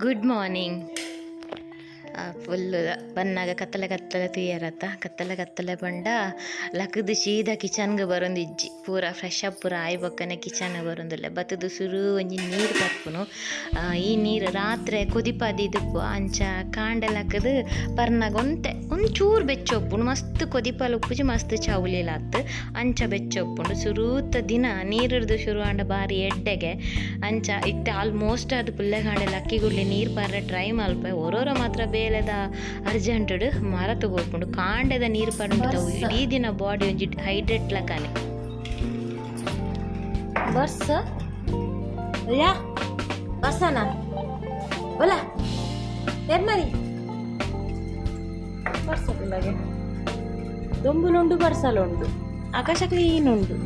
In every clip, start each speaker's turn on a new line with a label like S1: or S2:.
S1: Good morning. Full ಬನ್ನಾಗ ಕತ್ತಲೆ ಕತ್ತಲೆ ತುಯ್ಯರತ್ತ ಕತ್ತಲೆ ಬಂಡ ಲಕ್ಕದು ಸೀದಾ ಕಿಚನ್ಗೆ ಬರೊಂದಿಜ್ಜಿ ಪೂರ ಫ್ರೆಶ್ ಅಪ್ ಪೂರ ಆಯ್ ಬೊಕ್ಕನೆ ಕಿಚನ್ಗೆ ಬರೊಂದಿಲ್ಲ ಬತ್ತದು ಸುರು ಒಂಜಿ ನೀರು ತಪ್ಪುನು. ಈ ನೀರು ರಾತ್ರಿ ಕೊದಿಪದಿದ್ದಪ್ಪು ಅಂಚ ಕಾಂಡೆಲಕ್ಕದು ಪರ್ನಾಗ ಒಂಚೂರು ಬೆಚ್ಚೊಪ್ಪುಂಡು ಮಸ್ತ್ ಕೊದಿಪಲು ಉಪ್ಪುಜಿ ಮಸ್ತ್ ಚೌಲಿಲಾತ್ ಅಂಚ ಬೆಚ್ಚೊಪ್ಪುಂಡು ಸುರೂತ ದಿನ ನೀರಿಡ್ದು ಶುರು ಆಂಡ ಬಾರಿ ಎಡ್ಡೆಗೆ ಅಂಚ ಇತ್ತೆ ಆಲ್ಮೋಸ್ಟ್ ಅದು ಪುಲ್ಲೆ ಕಾಂಡೆ ಅಕ್ಕಿ ಗುಡ್ಲಿ ನೀರು ಪರ್ರೆ ಟ್ರೈ ಮಲ್ಪೆ ಒರೋರ ಮಾತ್ರ ಬೇಲೆದ ಅರ್ಜೆಂಟಡ್ ಮರ ತಗೋಡ್ಕೊಂಡು ಕಾಂಡೆದ ನೀರು ಪರ್ಮಿತಾವು ಇಡೀ ದಿನ ಬಾಡಿ ಒಂಜಿ ಹೈಡ್ರೇಟ್ ಲಕ್ಕನೆ
S2: ಬರ್ಸ ಯಾ ಬರ್ಸನ ಬಲ ಎರ್ಮರಿ ಬರ್ಸಕ್ಕೆ ದೊಂಬುಲುಂಡು ಬರ್ಸಲುಂಡು ಆಕಾಶ ಕ್ಲೀನುಂಡು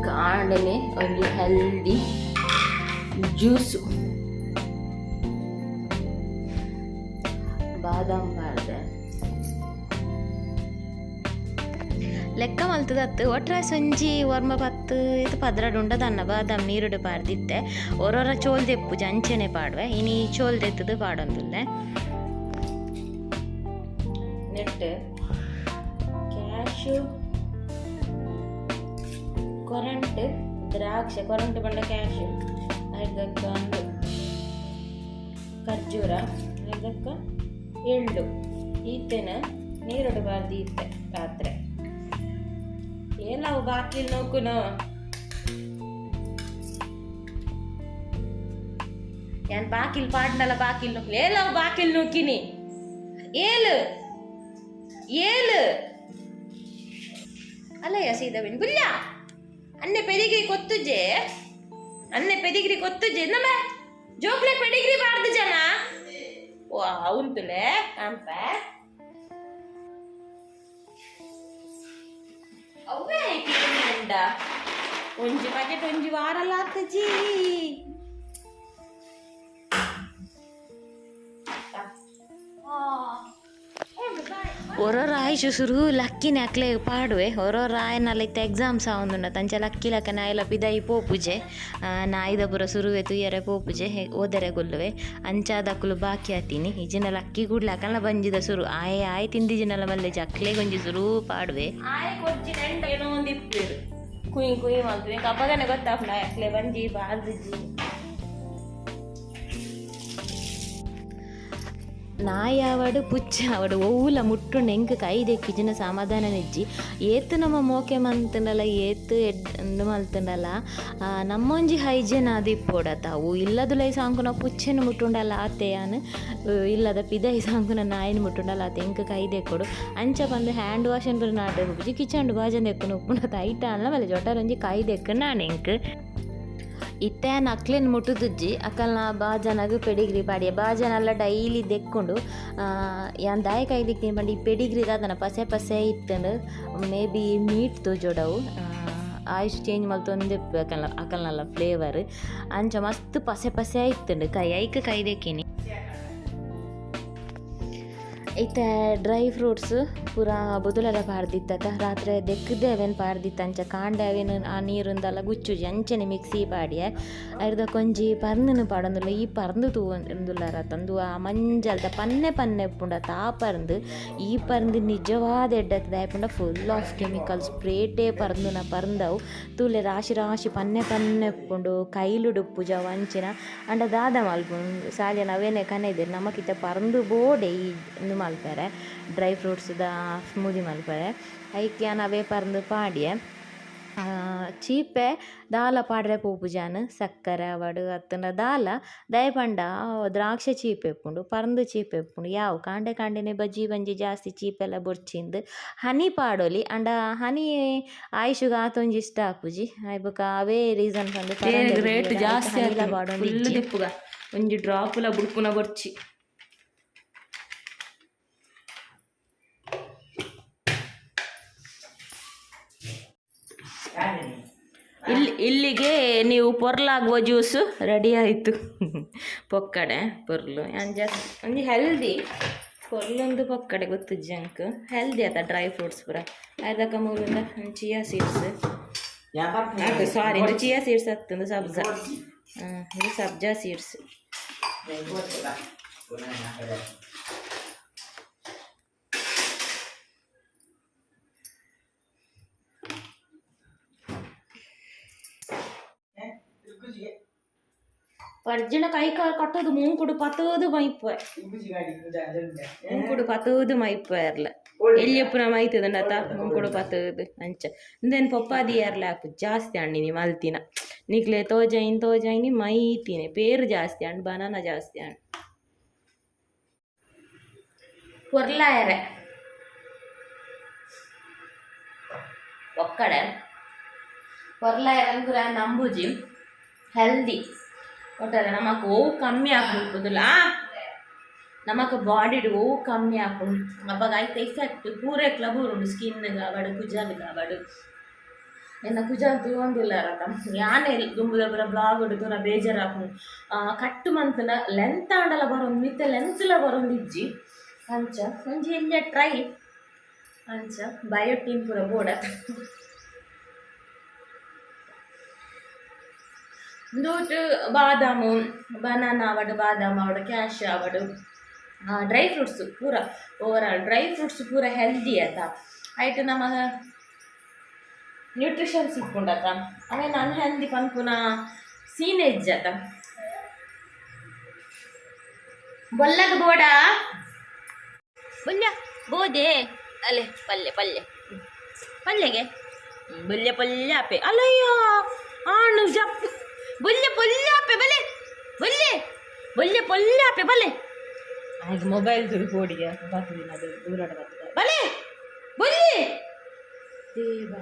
S2: ಕಾಂಡನೆ ಒಂದು ಹೆಲ್ದಿ ಜ್ಯೂಸು ಬಾದಾಮ್ ಬಾರ್ದೆ
S1: ಲೆಕ್ಕ ಮಲ್ತದತ್ತು ಒಟ್ರೆ ಸಂಜಿ ವರ್ಮ ಪತ್ತು ಇದು ಪದ್ರಡು ಉಂಡದನ್ನ ಬಾದಾಮ್ ನೀರುಡು ಪಾಡ್ದಿತ್ತೆ ಒರೊರ ಚೋಲ್ ದೆಪ್ಪು ಜಂಚನೆ ಪಾಡ್ವೆ ಇನಿ ಚೋಲ್ ದೆತ್ತದು ಪಾಡೊಂದುಲ್ಲೆ
S2: ನೆಟ್ ಕ್ಯಾಶು ಕೊರಂಟ್ ದ್ರಾಕ್ಷ ಕೊರಂಟ್ ಬಂಡ ಕ್ಯಾಶು ಐದಕ್ಕ ಒಂದು ಖರ್ಜೂರ ಐದಕ್ಕ ಎಳ್ಳು ಈತೆನ ನೀರುಡು ಬಾರ್ದಿ ಇತ್ತೆ ರಾತ್ರಿ ಏನಾವು ಬಾಕಿಲ್ ನೋಕುನು ಯಾನ್ ಬಾಕಿಲ್ ಪಾಡ್ನಲ್ಲ ಬಾಕಿಲ್ ನೋಕಿ ಏಲಾವು ಬಾಕಿಲ್ ನೋಕಿನಿ ಏಳು ಏಳು ಅಲ್ಲಯ್ಯ ಸೀದವಿನ್ ಬುಲ್ಯ ಅನ್ನೆ ಪೆಡಿಗ್ರಿ ಕೊತ್ತುಜೆ ಅನ್ನೆ ಪೆಡಿಗ್ರಿ ಕೊತ್ತುಜೆ ನಮ್ಮ ಜೋಕ್ಲೆ ಪೆಡಿಗ್ರಿ ಬಾರ್ದು ಜನ ಓ ಅವಂತುಲೆ ಅಂಪ ಅವೇ ಐಕಿಂಡ ಒಂಜಿ ಪ್ಯಾಕೆಟ್ ಒಂಜಿ ವಾರಲ್ಲ ಆತಜಿ
S1: ಒರೊರ ಆಯ್ಷು ಸುರು ಲಕ್ಕಿನ ಅಕ್ಲೆ ಪಾಡುವೆ ಒರೊರ ಆಯನಲ್ಲ ಇತ್ತ ಎಕ್ಸಾಮ್ಸ್ ಆವೊಂದುಂಡ ತಂಚ ಲಕ್ಕಿ ಲಕ್ಕ ನಾಯಿಲ ಪಿದಾಯಿ ಪೋಪುಜೆ ನಾಯಿದ ಪುರ ಸುರುವೆ ತುಯ್ಯರೆ ಪೋಪುಜೆ ಓದರೆ ಗೊಲ್ಲುವೆ ಅಂಚಾದಕ್ಕಲು ಬಾಕಿ ಆತೀನಿ ಇಜಿನ ಲಕ್ಕಿ ಕೂಡ್ಲಕ್ಕಲ್ಲ ಬಂಜಿದ ಸುರು ಆಯ್ ತಿಂದಿಜಿನಲ್ಲ ಮಲ್ಲೆ ಅಕ್ಲೆ ಗೊಂಜಿ ಸುರು ಪಾಡುವೆ
S2: ಆಯ್ ಕೊಚ್ಚಿ ನೆಂಟ ಏನೋ ಒಂದಿಪ್ಪೇರು ಕುಯ್ ಮಾಡ್ತೀವಿ ಕಪ್ಪಗನೆ ಗೊತ್ತಾಗ್ಲ ಅಕ್ಲೆ ಬಂಜಿ ಬಾರ್ದಿಜ್ಜಿ
S1: ನಾಯಿ ಆವಡು ಪುಚ್ಚ ಆವಡು ಒವ್ವುಲ ಮುಟ್ಟುಂಡು ಎಂಕ್ ಕೈ ದೆಕ್ಕಿಜಿನ ಸಮಾಧಾನ ನೆಜ್ಜಿ ಏತ್ ನಮ್ಮ ಮೋಕೆ ಮಂತುಂಡಲ್ಲ ಏತ್ ಎಡ್ಡು ಮಲ್ತುಂಡಲ್ಲ ನಮ್ಮೊಂಜಿ ಹೈಜೀನ್ ಆದ ಇಪ್ಪೋಡತ್ತ ಅವು ಇಲ್ಲದುಲೈ ಸಾಂಕುನ ಪುಚ್ಚೆನು ಮುಟ್ಟುಂಡಲ್ಲ ಆತೆಯಾನು ಇಲ್ಲದ ಪಿದೈ ಸಾಂಕುನ ನಾಯಿನ ಮುಟ್ಟುಂಡಲ್ಲ ಆತ ಎಂಕ್ ಕೈ ದೆಕ್ಕೊಡು ಅಂಚ ಬಂದು ಹ್ಯಾಂಡ್ ವಾಶ್ ಅನ್ಪುರ ನಾಟೆ ಹೋಗುಜಿ ಕಿಚನ್ ಬಾಜನ್ ದೆಕ್ಕುನು ಉಪ್ಪುಂಡತ್ತ ಐಟ ಅಲ್ಲ ಮೇಲೆ ಜೊಟರೊಂಜಿ ಕೈ ದೆಕ್ಕ ನಾನು ಎಂಕ್ ಇತ್ತೆ ಅಕ್ಲೆನ್ ಮುಟ್ಟುದುಜ್ಜಿ ಅಕ್ಕಲ್ನ ಬಾಜನಗ ಪೆಡಿಗ್ರಿ ಪಾಡಿಯ ಬಾಜನಲ್ಲ ಡೈಲಿ ದೆಕ್ಕೊಂಡು ಯಾನ್ ದಾಯ ಕೈ ದಿಕ್ಕಿನ ಬಂದು ಈ ಪೆಡಿಗ್ರಿ ಅದನ್ನ ಪಸೆ ಪಸೆ ಇತ್ತಂಡು ಮೇ ಬಿ ಮೀಟ್ ತೋಜೋಡವು ಆಯುಷ್ ಚೇಂಜ್ ಮಲ್ತೊಂದು ಅಕಲ್ನಲ್ಲ ಫ್ಲೇವರ್ ಅಂಚ ಮಸ್ತ್ ಪಸೆ ಪಸೆ ಇತ್ತಂಡು ಕೈ ಐಕ್ ಕೈ ದೆಕ್ಕಿನಿ ಇತ್ತೆ ಡ್ರೈ ಫ್ರೂಟ್ಸ್ ಪೂರ ಬುದುಲೆಲ್ಲ ಪಾಡ್ದಿತ್ತಕ ರಾತ್ರಿ ದೆಕ್ಕದೇವೇನು ಪಾಡ್ದಿತ್ತು ಅಂಚ ಕಾಂಡೆ ಅವೇನು ಆ ನೀರಿಂದಲ್ಲ ಗುಚ್ಚುಜಿ ಅಂಚನೆ ಮಿಕ್ಸಿ ಪಾಡಿಯೆ ಅರ್ಧ ಕೊಂಜಿ ಪರ್ಂದನು ಪಾಡೊಂದುಲ್ಲ ಈ ಪರ್ಂದು ತೂಂದುಲ್ಲಾರ ತಂದು ಆ ಮಂಜಲ್ದ ಪನ್ನೆ ಉಪ್ಪುಂಡ ತಾ ಪರ್ಂದು ಈ ಪರ್ಂದು ನಿಜವಾದ ಎಡ್ಡತ್ತದ ಆಯ್ಪುಂಡ ಫುಲ್ ಆಫ್ ಕೆಮಿಕಲ್ಸ್ ಸ್ಪ್ರೇಟೇ ಪರ್ಂದವು ತೂಲೆ ರಾಶಿ ಪನ್ನೆ ಉಪ್ಪುಂಡು ಕೈಲುಡುಪ್ಪು ಜವ ಅಂಚಿನ ಅಂಡ ದಾದ ಮಲ್ಪುಂಡು ಸಾಲಿಯ ನಾವೇನೇ ಕನೆದಿರು ನಮಕಿತ್ತ ಪರ್ಂದು ಬೋಡೆ ಈ ಮಲ್ಪರೆ ಡ್ರೈ ಫ್ರೂಟ್ಸ್ದ ಸ್ಮೂದಿ ಮಲ್ಪರೆ ಐಕೆ ನಾವೇ ಪರ್ಂದು ಪಾಡಿಯೆ ಚೀಪೆ ದಾಲ ಪಾಡ್ರೆ ಪೋಪುಜಾನು ಸಕ್ಕರೆ ಅವಡು ಅತ್ತನ ದಾಲ ದಯಪಂಡ ದ್ರಾಕ್ಷ ಚೀಪೆ ಉಪ್ಪುಂಡು ಪರ್ಂದು ಚೀಪೆ ಉಪ್ಪುಂಡು ಯಾವು ಕಾಂಡೆನೆ ಬಜ್ಜಿ ಬಂಜಿ ಜಾಸ್ತಿ ಚೀಪೆಲ್ಲ ಬೊರ್ಚಿಂದು ಹನಿ ಪಾಡೋಲಿ ಅಂಡ ಹನಿ ಆಯುಷುಗ ಆತೊಂಜಿ ಇಷ್ಟ ಆಪುಜಿ ಐಬಕ ಅವೇ ರೀಸನ್ ಬಂದು
S2: ರೇಟ್ ಜಾಸ್ತಿ ಪಾಡೋಂದು ಒಂಜಿ ಡ್ರಾಪುಲ ಬುಡ್ಪುನ ಬೊರ್ಚಿ ಇಲ್ಲಿಗೆ ನೀವು ಪೊರ್ಲಾಗುವ ಜ್ಯೂಸು ರೆಡಿ ಆಯಿತು ಪೊಕ್ಕಡೆ ಪೊರ್ಲು ಒಂಜಿ ಹೆಲ್ದಿ ಪೊರ್ಲೊಂದು ಪೊಕ್ಕಡೆ ಗೊತ್ತು ಜಂಕ್ ಹೆಲ್ದಿ ಆತ ಡ್ರೈ ಫ್ರೂಟ್ಸ್ ಪೂರ ಅದಕ್ಕೆ ಮೂಲದ ಚಿಯಾ ಸೀಡ್ಸ್ ಸಾರಿ ಚಿಯಾ ಸೀಡ್ಸ್ ಹತ್ತೊಂದು ಸಬ್ಜ ಇದು ಸಬ್ಜಾ ಸೀಡ್ಸ್. ಪರ್ಜಿನ ಕೈ ಕಟ್ಟೋದು ಮೂಂಕುಡು ಪತ್ತೋದು ಮೈಪ ಮೂಂಕುಡು ಪತ್ತೋದು ಮೈಪ ಇರ್ಲ ಎಲ್ಲಿ ಎಪ್ಪುನ ಮೈತದ ನತ ಮೂಂಕುಡು ಪತ್ತೋದು ಅಂಚ ಇಂದೇನು ಪಪ್ಪಾದಿ ಯಾರ್ಲ ಹಾಕು ಜಾಸ್ತಿ ಹಣ್ಣಿನಿ ಮಲ್ತಿನ ನಿಕ್ಲೆ ತೋಜೈನಿ ಮೈತಿನಿ ಪೇರು ಜಾಸ್ತಿ ಹಣ್ಣು ಬನಾನ ಜಾಸ್ತಿ ಹಣ್ಣು ಪೊರ್ಲಾಯರೆ ಒಕ್ಕಡೆ ಪೊರ್ಲಾಯರೆ ಅಂದ್ರೆ ನಂಬುಜಿ ಹೆಲ್ದಿ ಒಟ್ಟಾರೆ ನಮಕ್ ಓವು ಕಮ್ಮಿ ಆಗ್ಬಿಡ್ಬೋದಲ್ಲ ನಮಕ್ ಬಾಡಿಡ್ ಓವು ಕಮ್ಮಿ ಆಗ್ಬೋದು ಅವಾಗ ಆಯ್ತು ಎಫೆಕ್ಟ್ ಪೂರೇ ಕ್ಲಬ್ ಉಂಡು ಸ್ಕಿನ್ ಕಾಬಾಡು ಕುಜಲ್ ಕಾಬಾಡು ಎನ್ನ ಕುಜಲ್ ತಗೊಂಡಿಲ್ಲ ರತ ಯಾನೇ ದುಂಬುದ ಬರ ಬ್ಲಾಗ್ ಹೊಡೆದು ನಾ ಬೇಜಾರಾಕು ಕಟ್ಟು ಮಂತನ ಲೆಂತ್ ಆಂಡಲ ಬರೋದು ಮಿತ್ತೆ ಲೆನ್ಸ್ಲ ಬರೋದು ಇಜ್ಜಿ ಅಂಚ ಒಂಜಿ ಎಂಜ ಟ್ರೈ ಅಂಚ ಬಯೋಟೀನ್ ಪೂರ ಬೋಡ ದೂಟ್ ಬಾದಾಮು ಬನಾನಾ ಆವಡು ಬಾದಾಮ್ ಆವಡು ಕ್ಯಾಶ್ ಆವಡು ಡ್ರೈ ಫ್ರೂಟ್ಸ್ ಪೂರ ಓವರಾಲ್ ಡ್ರೈ ಫ್ರೂಟ್ಸ್ ಪೂರ ಹೆಲ್ದಿ ಆತ ಆಯ್ತು ನಮಗೆ ನ್ಯೂಟ್ರಿಷನ್ ಸಿಕ್ಕೊಂಡಾತ ಆಮೇಲೆ ಅನ್ಹೆಲ್ದಿ ಪನ್ಪುನ ಸೀನೇಜ್ ಆತ ಬೊಲ್ಲಗ ಬೋಡ ಬಲ್ಯ ಬೋದೆ ಅಲ್ಲೇ ಪಲ್ಯಗೆ ಬಲ್ಯ ಆಪೆ ಅಲ್ಲಯ್ಯ ಆಣು ಜಪ್ಪು ಬಲ್ಯ ಆಪೆ ಬಲ್ಯ ಆಪೆ ಬಲ್ಲೆ ಆಯ್ತು ಮೊಬೈಲ್ ತುಳಿ ಕೋಡಿಗೆ ಬರ್ತದಿನ ಅದು ದೂರಾಡ ಬರ್ತದೆ ಬಲೆ ದೇವಾ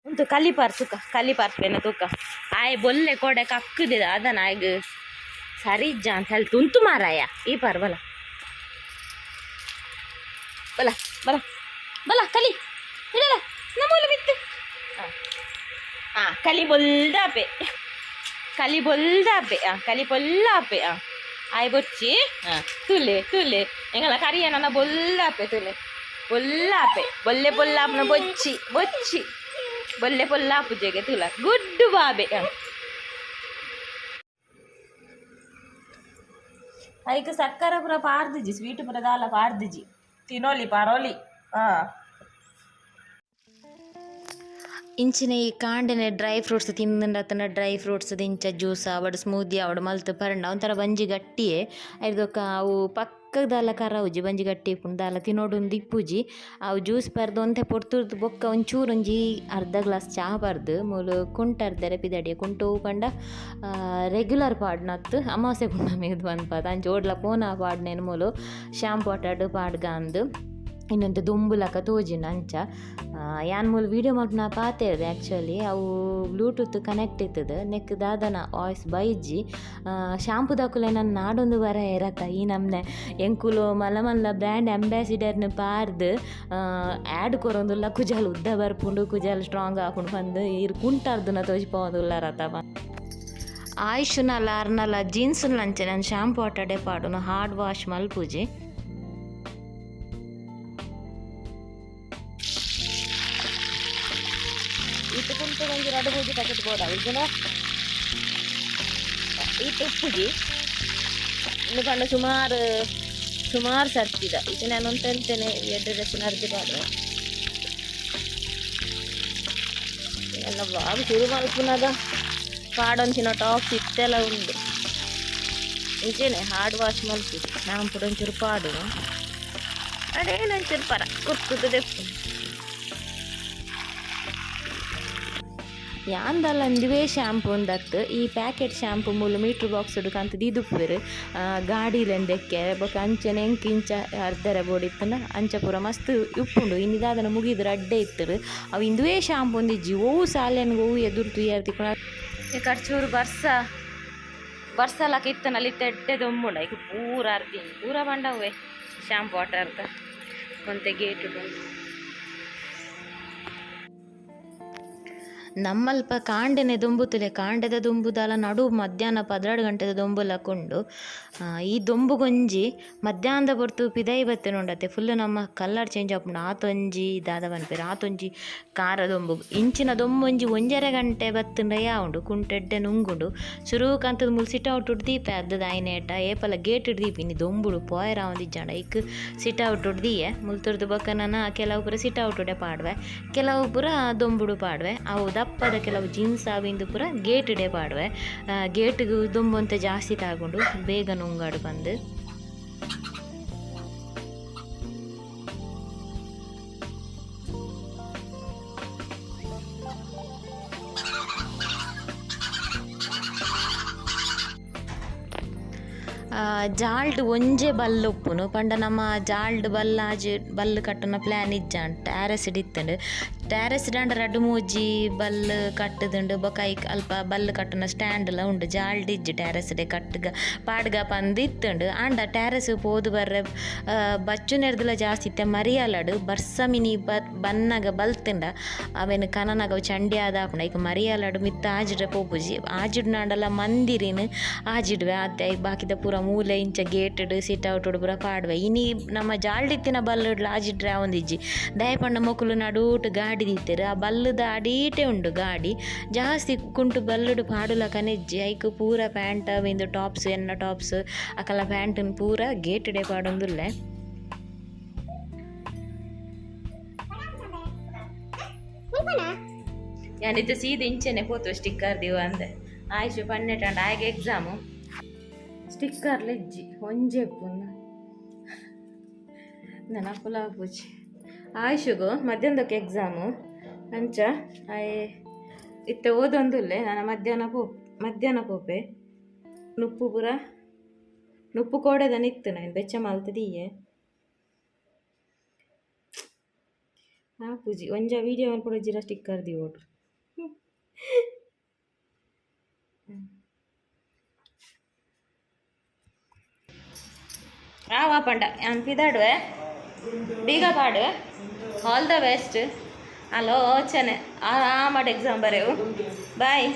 S2: ಉಂಟು ಕಲಿಪಾರ್ಪೇನ ತೂಕ ಆಯ್ ಬೊಲ್ಲೆ ಕೊಡೆ ಕಕ್ಕುದಿದ ಅದನ್ನ ಆಯ್ಗ ಸರಿ ಅಂತ ಹೇಳಿ ತುಂತು ಮಾರಾಯ ಈ ಪಾರ್ ಬಲ ಕಲಿ ಇಡಲ್ಲ ನಮ್ಮೂಲ ಬಿತ್ತು ಕಲಿ ಬೊಲ್ದಾಪೆ ಕಲಿ ಪೊಲ್ಲಾಪೆ ಆಯ್ ಬೊಚ್ಚಿ ತುಲೆ ಎಂಗಲ್ಲ ಕರಿಯ ನನ್ನ ಬೊಲ್ಲಾಪೆ ತುಲೆ ಬೊಲ್ಲಾಪೆ ಬೊಲ್ಲೆ ಪೊಲ್ಲಾಪನ ಬೊಚ್ಚಿ ಬೊಲ್ಲೆ ಪೊಲ್ಲಾಪು ಜೆಗೆ ತುಲ ಗುಡ್ಡು ಬಾಬೆ ಐಕ ಸಕ್ಕರ ಪುರ ಪಾರ್ದಿಜಿ ಸ್ವೀಟ್ ಪುರ ದಾಲ ಪಾರ್ದಿಜಿ ತಿನ್ನೋಲಿ ಪಾರೋಲಿ
S1: ಇಂಚಿನ ಈ ಕಾಂಡೆನೆ ಡ್ರೈ ಫ್ರೂಟ್ಸ್ ತಿಂದಂಡತನ ಡ್ರೈ ಫ್ರೂಟ್ಸ್ ಇಂಚ ಜ್ಯೂಸ್ ಆವಡು ಸ್ಮೂದಿ ಆವಡು ಮಲ್ತು ಪರಂಡ ಒಂಥರ ಬಂಜಿ ಗಟ್ಟಿಯೇ ಐದೊಕ್ಕ ಅವು ಪಕ್ಕದಾಲ ಕರವುಜಿ ಬಂಜಿ ಗಟ್ಟಿ ಇಪ್ಪುಂಡು ದಾಲ ತಿನ್ನೋಡೊಂದು ಇಪ್ಪುಜಿ ಅವು ಜ್ಯೂಸ್ ಪರ್ದು ಒಂತೆ ಪೊರ್ತುರ್ದು ಬೊಕ್ಕ ಒಂಚೂರು ಒಂಜಿ ಅರ್ಧ ಗ್ಲಾಸ್ ಚಹಾ ಪರ್ದು ಮೂಲು ಕುಂಟರ್ದರೆ ಪಿದಡಿಯ ಕುಂಟು ಪಂಡ ರೆಗ್ಯುಲರ್ ಪಾಡ್ನತ್ತು ಅಮಾವಾಸ್ಯೆ ಪುಣ್ಣ ಮೇದು ಅನ್ಪದ ಅಂಚೆ ಓಡ್ಲ ಪೋನ ಪಾಡ್ನೇನು ಮೂಲು ಶಾಂಪು ಅಟಾಡು ಪಾಡ್ಗ ಅಂದು ಇನ್ನೊಂದು ದುಂಬುಲಕ ತೋಜಿನ ಅಂಚ ಯಾನ್ ಮೂಲ ವೀಡಿಯೋ ಮಲ್ಪನ ಪಾತೇಳ್ದೆ ಆ್ಯಕ್ಚುಲಿ ಅವು ಬ್ಲೂಟೂತ್ ಕನೆಕ್ಟ್ ಇತ್ತದ ನೆಕ್ ದಾದನ ವಾಯ್ಸ್ ಬೈಜಿ ಶಾಂಪು ದಾಕುಲೆ ನನ್ನ ನಾಡೊಂದು ಬರ ಇರತ್ತ ಈ ನಮ್ನೆ ಎಂಕುಲು ಮಲ್ಲ ಬ್ರ್ಯಾಂಡ್ ಅಂಬಾಸಿಡರ್ನ ಪಾರ್ದು ಆ್ಯಡ್ ಕೊರೊಂದುಲ್ಲ ಕುಜಾಲ್ ಉದ್ದ ಬರ್ಪುಂಡು ಕುಜಾಲ್ ಸ್ಟ್ರಾಂಗ್ ಹಾಕೊಂಡು ಬಂದು ಇರು ಕುಂಟಾರ್ದುನ ತೋಜಿಪೋದುಲ್ಲ ರತ ಆಯುಷ್ನಲ್ಲ ಅರ್ನಲ್ಲ ಜೀನ್ಸ್ ಲಂಚೆ ನಾನು ಶಾಂಪು ಆಟಡೆ ಪಾಡುನು ಹಾರ್ಡ್ ವಾಶ್ ಮಲ್ಪುಜಿ ಇಟ್ಟುకుంటూ ಒಂದು 2 ಪ್ಯಾಕೆಟ್ ಬೋಡ ಇದನ್ನ ಇಟ್ಟು ಉಪ್ಪುಜಿ ಇನ್ನು ಕಂಡು ಸುಮಾರು ಸರ್ತಿದ ಇದು ನಾನು ಅಂತ ಹೇಳ್ತೇನೆ 2 ಡಜನ್ ಅರ್ಜಿ ಪಾಡ್ರೆ ಎಲ್ಲ ಬಾಬು ಶುರು ಮಲ್ಪುನದ ಪಾಡೊಂಚಿನ ಟಾಪ್ಸ್ ಇತ್ತೆಲ್ಲ ಉಂಡು ನಿಜನೇ ಹಾರ್ಡ್ ವಾಶ್ ಮಲ್ಪುದು ನಾನು ಕೂಡ ಒಂಚೂರು ಪಾಡು ಅದೇನೊಂಚೂರು ಪರ ಕುರ್ತದೆ ಯಾಂದಲ್ಲ ಒಂದುವೇ ಶ್ಯಾಂಪು ಒಂದತ್ತು ಈ ಪ್ಯಾಕೆಟ್ ಶ್ಯಾಂಪು ಮೂಲ ಮೀಟ್ರ್ ಬಾಕ್ಸ್ ಹುಡುಕಂತದ್ದು ಇದುಪ್ಪರು ಗಾಡಿಲೆಂದಕ್ಕೆ ಬೊಕ್ಕ ಅಂಚನೆ ಎಂಕಿಂಚ ಅರ್ಧರ ಬೋಡಿತ್ತನ ಅಂಚ ಪೂರ ಮಸ್ತ್ ಉಪ್ಪುಂಡು ಇನ್ನಿದಾದನ ಮುಗಿದ್ರೆ ಅಡ್ಡೆ ಇತ್ತರು ಅವು ಇಂದುವೇ ಶ್ಯಾಂಪು ಒಂದಿಜ್ಜಿ ಓವು ಸಾಲೆನ್ಗೆ ಓವು ಎದುರು ತುಯ್ಯಾರ್ತಿಕೊಂಡು ಖರ್ಚೂರು ಬರ್ಸಲಕ್ಕ ಇತ್ತನಲ್ಲಿ ತೆಡ್ಡೆ ದೊಮ್ಮುಂಡ ಈಗ ಪೂರ ಅರ್ದಿನಿ ಪೂರ ಬಂಡವೇ ಶ್ಯಾಂಪು ಆಟ ಅರ್ಧ ಒಂತೆ ಗೇಟು ಬಂದು ನಮ್ಮಲ್ಪ ಕಾಂಡೆನೆ ದೊಂಬುತ್ತಲೆ ಕಾಂಡೆದ ದೊಂಬುದಲ ನಡು ಮಧ್ಯಾಹ್ನ 12 ಗಂಟೆದ ದೊಂಬುಲಕೊಂಡು ಈ ದೊಂಬುಗೊಂಜಿ ಮಧ್ಯಾಹ್ನದ ಹೊರ್ತು ಪಿದೈ ಬತ್ತೆ ನೋಡತ್ತೆ ಫುಲ್ ನಮ್ಮ ಕಲ್ಲರ್ ಚೇಂಜ್ ಆಪುಂಡು ಆತೊಂಜಿ ದಾದ ಬನ್ಪೇರು ಆತೊಂಜಿ ಕಾರ ದೊಂಬು ಇಂಚಿನ ದೊಂಬೊಂಜಿ 1.5 ಗಂಟೆ ಬತ್ತಂಡ ಯಾವುಂಡು ಕುಂಟೆಡ್ಡೆ ನುಂಗುಂಡು ಶುರು ಕಂತದ ಮುಲ್ ಸಿಟೌಟ್ ದೀಪೆ ಅದ್ದದ ಐನೇಟ ಏಪಲ ಗೇಟ್ ದೀಪಿನಿ ದೊಂಬುಡು ಪೋಯರ ಒಂದಿಜ್ಜಂಡ ಇಕ್ ಸಿಟೌಟ್ ದೀಯೆ ಮುಲ್ತುರ್ದು ಬಕ್ಕನ ಕೆಲವು ಪುರ ಸಿಟೌಟ್ ಪಾಡ್ವೆ ಕೆಲವು ಪುರ ದೊಂಬುಡು ಪಾಡ್ವೆ ಅವು ದಪ್ಪದ ಕೆಲವು ಜೀನ್ಸ್ ಆವಿಂದು ಪುರ ಗೇಟ್ ಡೇ ಪಾಡ್ವೆ ಗೇಟ್ಗೆ ದುಂಬಂತೆ ಜಾಸ್ತಿ ತಾಗೊಂಡು ಬೇಗ ನುಂಗಾಡು ಬಂದು ಜಾಲ್ಡ್ ಒಂಜೆ ಬಲ್ಲು ಉಪ್ಪುನು ಪಂಡ ನಮ್ಮ ಜಾಲ್ಡ್ ಬಲ್ಲು ಕಟ್ಟುನ ಪ್ಲ್ಯಾನ್ ಇಜ್ಜಾಂಡ್ ಟ್ಯಾರೆಸ್ ಇತ್ತಂಡು ಟ್ಯಾರೆಸ್ ದಾಂಡ 2-3 ಬಲ್ಲು ಕಟ್ಟುದುಂಡು ಬೊಕ ಐಕ್ ಅಲ್ಪ ಬಲ್ಲು ಕಟ್ಟುನ ಸ್ಟ್ಯಾಂಡ್ಲ ಉಂಡು ಜಾಲ್ಡ್ ಇಜ್ಜಿ ಟ್ಯಾರೆಸ್ ಡೆ ಕಟ್ಟುಗ ಪಾಡ್ಗ ಪಂದು ಇತ್ತುಂಡು ಆಂಡ ಟ್ಯಾರೆಸ್ ಪೋದು ಬರ್ರೆ ಬಚ್ಚು ನೆರ್ದುಲ ಜಾಸ್ತಿ ಇತ್ತೆ ಮರಿಯಾಲಡು ಬರ್ಸಮಿನಿ ಬನ್ನಗ ಬಲ್ತಿಂಡ ಅವೇನು ಕನನಗ ಚಂಡಿ ಆದ ಆಪುಂಡ ಐಕ್ ಮರಿಯಾಲಡು ಮಿತ್ತ ಆಜಿಡ್ರೆ ಪೋಪುಜಿ ಆಜಿಡ್ ನಾಂಡಲ ಮಂದಿರಿನ ಆಜಿಡ್ವೆ ಅತ್ತೆ ಬಾಕಿದ ಪೂರ ಮೂಲೆ ಇಂಚ ಗೇಟಡ್ ಸಿಟೌಟ್ ಪೂರ ಪಾಡ್ವೆ ಇನಿ ನಮ್ಮ ಜಾಲ್ಡಿತ್ತಿನ ಬಲ್ಲುಡ್ಲ ಆಜಿಡ್ರೆ ಒಂದಿಜ್ಜಿ ದಯಪಂಡ ಮೊಕುಲು ನಡೂಟ್ ಗಾಡಿ ದೀತೆರು ಆ ಬಲ್ಲುದ ಅಡೀಟೆ ಉಂಡು ಗಾಡಿ ಜಾಸ್ತಿ ಕುಂಟು ಬಲ್ಲುಡು ಪಾಡುಲ ಕನೆಜ್ಜಿ ಐಕ್ ಪೂರ ಪ್ಯಾಂಟ್ ಅವಿಂದು ಟಾಪ್ಸ್ ಎನ್ನ ಟಾಪ್ಸ್ ಅಕಲ ಪ್ಯಾಂಟನ್ ಪೂರ ಗೇಟಡೆ ಪಾಡೊಂದುಲ್ಲೆ ಯಾನಿತ್ತು ಸೀದ ಇಂಚೆನೆ ಪೋತು ಸ್ಟಿಕ್ಕರ್ ದಿವ ಅಂದೆ ಆಯ್ತು ಪನ್ನೆಟಂಡ ಆಯ್ಗೆ ಎಕ್ಸಾಮು ಸ್ಟಿಕ್ಕರ್ಲ ಇಜ್ಜಿ ಒಂಜೆ ಪುನ್ನ ನೆನಪುಲ ಪೂಜಿ ಆಯುಷುಗು ಮಧ್ಯಾಹ್ನದಕ್ಕೆ ಎಕ್ಸಾಮು ಅಂಚ ಇತ್ತೆ ಓದೊಂದುಲ್ಲೆ ನಾನು ಮಧ್ಯಾಹ್ನ ಪೋಪೆ ನುಪ್ಪು ಕೋಡೆದ ನಿತ್ತು ನಾನು ಬೆಚ್ಚ ಮಲ್ತದೀಯೆ ಪೂಜಿ ಒಂಜ ವೀಡಿಯೋ ಮಲ್ಪೊಡು ಸ್ಟಿಕ್ಕರ್ ದಿ ಓಡು ಪಂಡ ಅಂಪಿದಾಡುವೆ ಬೀಗ ಪಾಡು ಆಲ್ ದ ಬೆಸ್ಟ್ ಅಲೋ ಓಚನೆ ಆ ಮಾಡಿ ಎಕ್ಸಾಮ್ ಬರೆವು ಬಾಯ್.